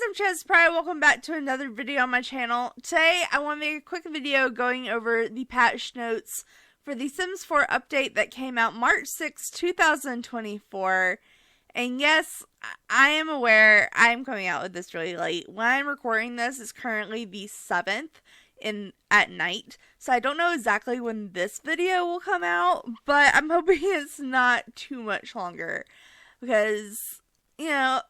from ChezPride. Welcome back to another video on my channel. Today, I want to make a quick video going over the patch notes for the Sims 4 update that came out March 6, 2024. And yes, I am aware I am coming out with this really late. When I'm recording this, it's currently the 7th at night. So I don't know exactly when this video will come out, but I'm hoping it's not too much longer. Because, you know,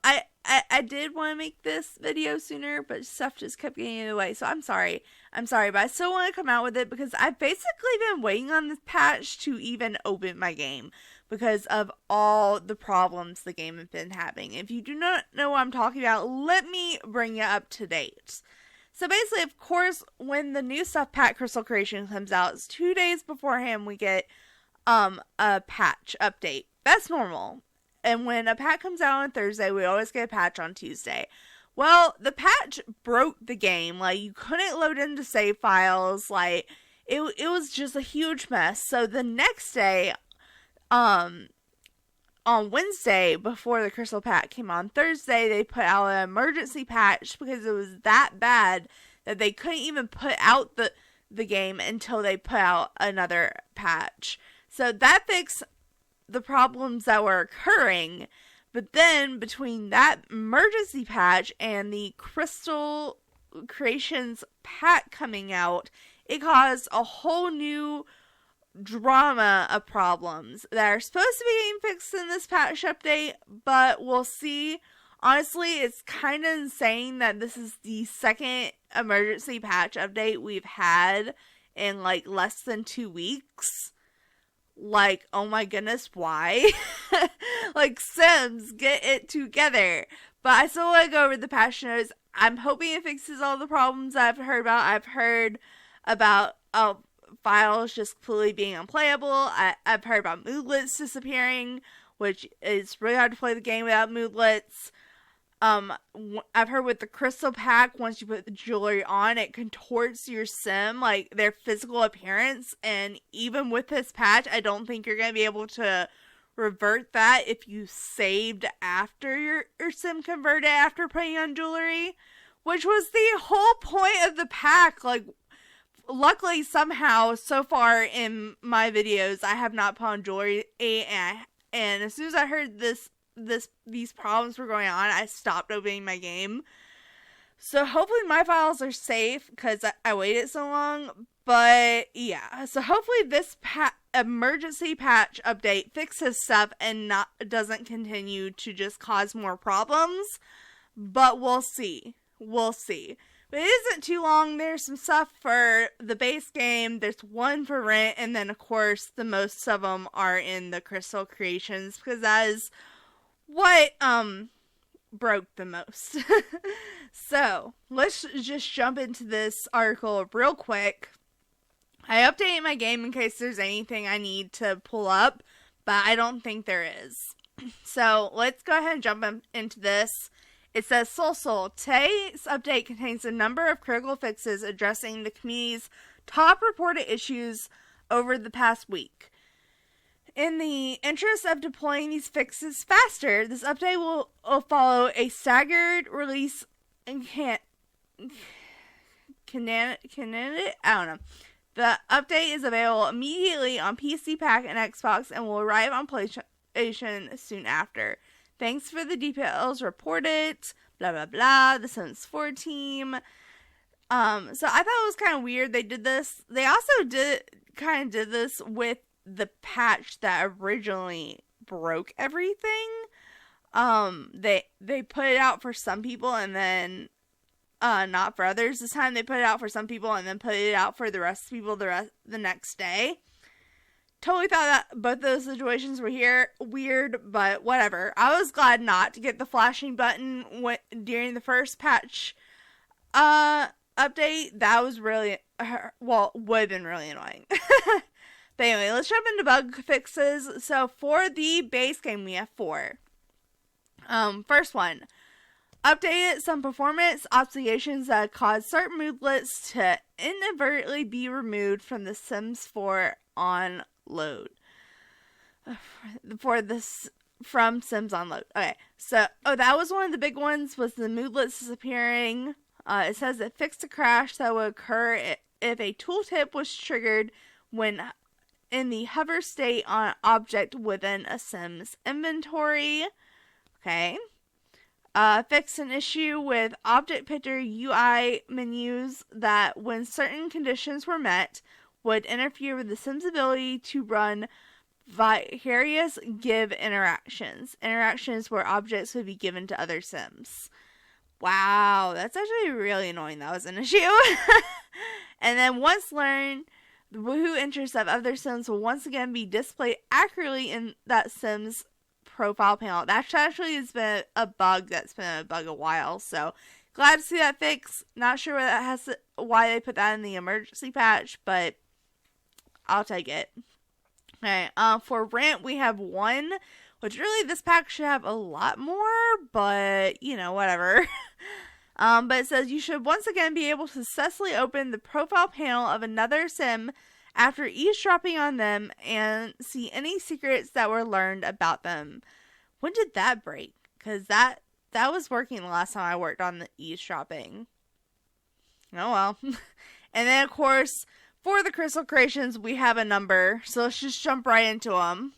I did want to make this video sooner, but stuff just kept getting in the way. So I'm sorry, but I still want to come out with it because I've basically been waiting on this patch to even open my game because of all the problems the game has been having. If you do not know what I'm talking about, let me bring you up to date. So basically, of course, when the new stuff pack Crystal Creation comes out, it's 2 days beforehand we get a patch update. That's normal. And when a patch comes out on Thursday, we always get a patch on Tuesday. Well, the patch broke the game. Like, you couldn't load into save files. Like, it was just a huge mess. So the next day, on Wednesday, before the Crystal Pack came on Thursday, they put out an emergency patch because it was that bad that they couldn't even put out the game until they put out another patch. So that fixed the problems that were occurring, but then between that emergency patch and the Crystal Creations pack coming out, it caused a whole new drama of problems that are supposed to be getting fixed in this patch update, but we'll see. Honestly, it's kind of insane that this is the second emergency patch update we've had in like less than 2 weeks. Like, oh my goodness, why? Like, Sims, get it together. But I still want to go over the patch notes. I'm hoping it fixes all the problems I've heard about. I've heard about files just completely being unplayable. I've heard about moodlets disappearing, which is really hard to play the game without moodlets. I've heard with the Crystal Pack, once you put the jewelry on, it contorts your sim, like their physical appearance, and even with this patch, I don't think you're going to be able to revert that if you saved after your sim converted after putting on jewelry, which was the whole point of the pack. Like, luckily, somehow, so far in my videos, I have not put on jewelry, and as soon as I heard these problems were going on, I stopped opening my game. So hopefully my files are safe because I waited so long. But yeah, so hopefully this emergency patch update fixes stuff and doesn't continue to just cause more problems. But we'll see. We'll see. But it isn't too long. There's some stuff for the base game. There's one for rent. And then, of course, the most of them are in the Crystal Creations because that is what broke the most. So let's just jump into this article real quick. I updated my game in case there's anything I need to pull up, but I don't think there is. So let's go ahead and jump into this. It says, Soul, today's update contains a number of critical fixes addressing the community's top reported issues over the past week. In the interest of deploying these fixes faster, this update will follow a staggered release and I don't know. The update is available immediately on PC Pack and Xbox and will arrive on PlayStation soon after. Thanks for the details reported, blah blah blah, the Sims 4 team. So I thought it was kind of weird they did this. They also did this with the patch that originally broke everything. They put it out for some people and then not for others. This time they put it out for some people and then put it out for the rest of people the next day. Totally thought that both those situations were weird, but whatever. I was glad not to get the flashing button during the first patch update. That was really, would have been really annoying. But anyway, let's jump into bug fixes. So for the base game, we have 4. First one, updated some performance obfuscations that caused certain moodlets to inadvertently be removed from the Sims 4 on load. For this from Sims Unload. Okay, so, that was one of the big ones, was the moodlets disappearing. It says it fixed a crash that would occur if a tooltip was triggered when in the hover state on an object within a Sim's inventory. Okay. Fix an issue with Object Picker UI menus that, when certain conditions were met, would interfere with the Sim's ability to run various give interactions. Interactions where objects would be given to other Sims. Wow, that's actually really annoying. That was an issue. And then, once learned, the woohoo interests of other Sims will once again be displayed accurately in that Sim's profile panel. That actually has been a bug that's been a bug a while, so glad to see that fix. Not sure why they put that in the emergency patch, but I'll take it. Okay, for rent we have 1, which really this pack should have a lot more, but whatever. But it says you should once again be able to successfully open the profile panel of another Sim after eavesdropping on them and see any secrets that were learned about them. When did that break? Because that was working the last time I worked on the eavesdropping. Oh well. And then, of course, for the crystal creations, we have a number. So let's just jump right into them.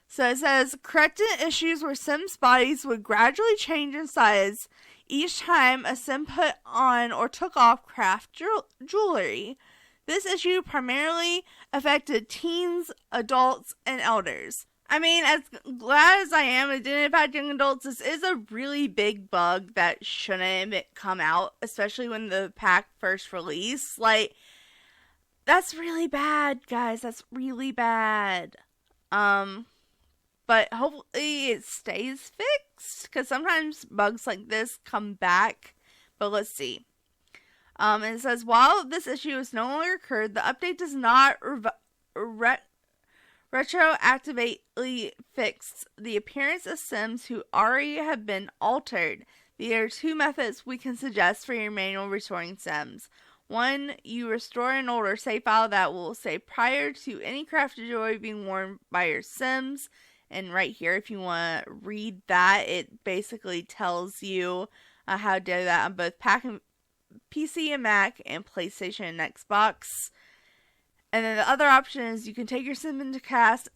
So it says, corrected issues where Sims' bodies would gradually change in size each time a Sim put on or took off craft jewelry. This issue primarily affected teens, adults, and elders. I mean, as glad as I am it didn't impact young adults, this is a really big bug that shouldn't come out, especially when the pack first released. Like, that's really bad, guys. That's really bad. But hopefully it stays fixed, because sometimes bugs like this come back. But let's see. And it says, while this issue has no longer occurred, the update does not retroactively fix the appearance of Sims who already have been altered. There are 2 methods we can suggest for your manual restoring Sims. 1, you restore an older save file that will say prior to any crafted jewelry being worn by your Sims. And right here, if you want to read that, it basically tells you how to do that on both PC and Mac and PlayStation and Xbox. And then the other option is you can take your Sim into cast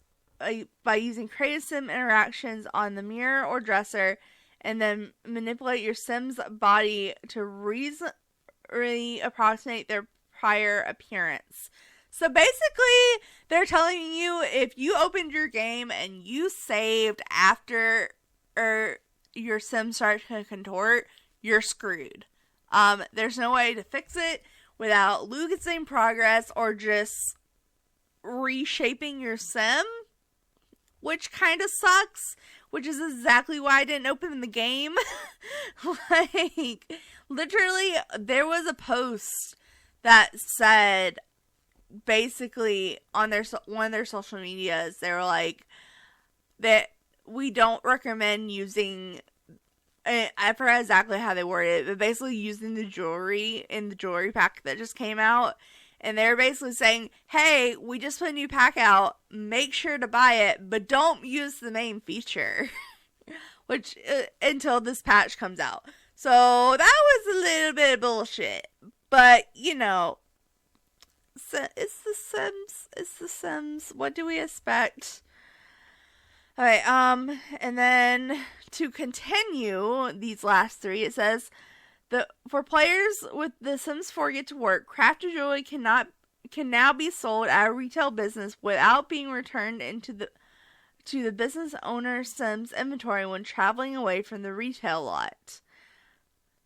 by using creative Sim interactions on the mirror or dresser, and then manipulate your Sim's body to reasonably approximate their prior appearance. So basically, they're telling you if you opened your game and you saved after your Sim starts to contort, you're screwed. There's no way to fix it without losing progress or just reshaping your Sim, which kind of sucks, which is exactly why I didn't open the game. Like, literally, there was a post that said, basically, on one of their social medias, they were like, that we don't recommend using, I forgot exactly how they worded it, but basically using the jewelry in the jewelry pack that just came out. And they're basically saying, hey, we just put a new pack out, make sure to buy it, but don't use the main feature. Which, until this patch comes out. So, that was a little bit of bullshit. But, it's the Sims. What do we expect? Okay, and then to continue these last 3, it says, for players with The Sims 4 Get to Work, crafted jewelry can now be sold at a retail business without being returned to the business owner's Sims inventory when traveling away from the retail lot.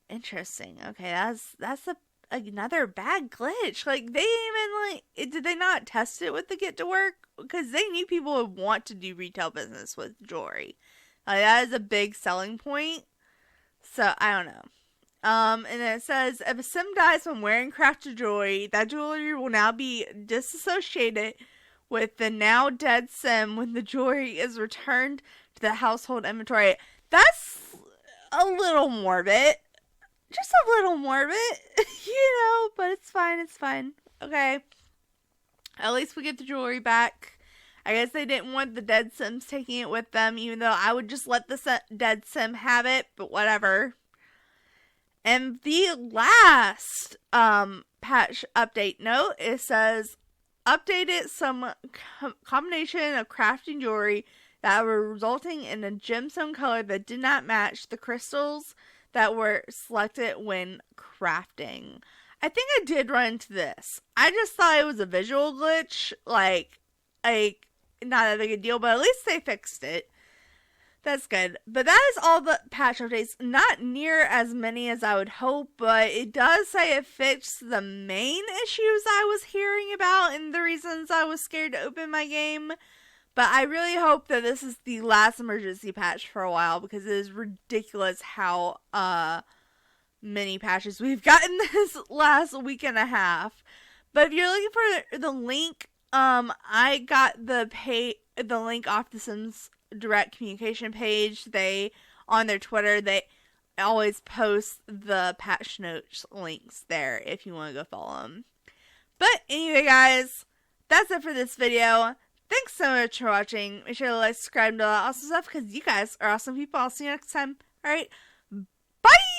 Interesting. Okay, that's another bad glitch. Like, they even, did they not test it with the Get to Work? Because they knew people would want to do retail business with jewelry. That is a big selling point. So, I don't know. And then it says, if a Sim dies when wearing crafted jewelry, that jewelry will now be disassociated with the now dead Sim when the jewelry is returned to the household inventory. That's a little morbid. Just a little morbid, but it's fine, Okay. At least we get the jewelry back. I guess they didn't want the dead Sims taking it with them, even though I would just let the dead Sim have it, but whatever. And the last patch update note, it says, updated some combination of crafting jewelry that were resulting in a gemstone color that did not match the crystals that were selected when crafting. I think I did run into this. I just thought it was a visual glitch, like not a big deal, but at least they fixed it. That's good. But that is all the patch updates. Not near as many as I would hope, but it does say it fixed the main issues I was hearing about and the reasons I was scared to open my game. But I really hope that this is the last emergency patch for a while, because it is ridiculous how many patches we've gotten this last week and a half. But if you're looking for the link, I got the link off the Sims direct communication page. They, on their Twitter, they always post the patch notes links there if you want to go follow them. But anyway, guys, that's it for this video. Thanks so much for watching. Make sure to like, subscribe, and all that awesome stuff, because you guys are awesome people. I'll see you next time. Alright, bye!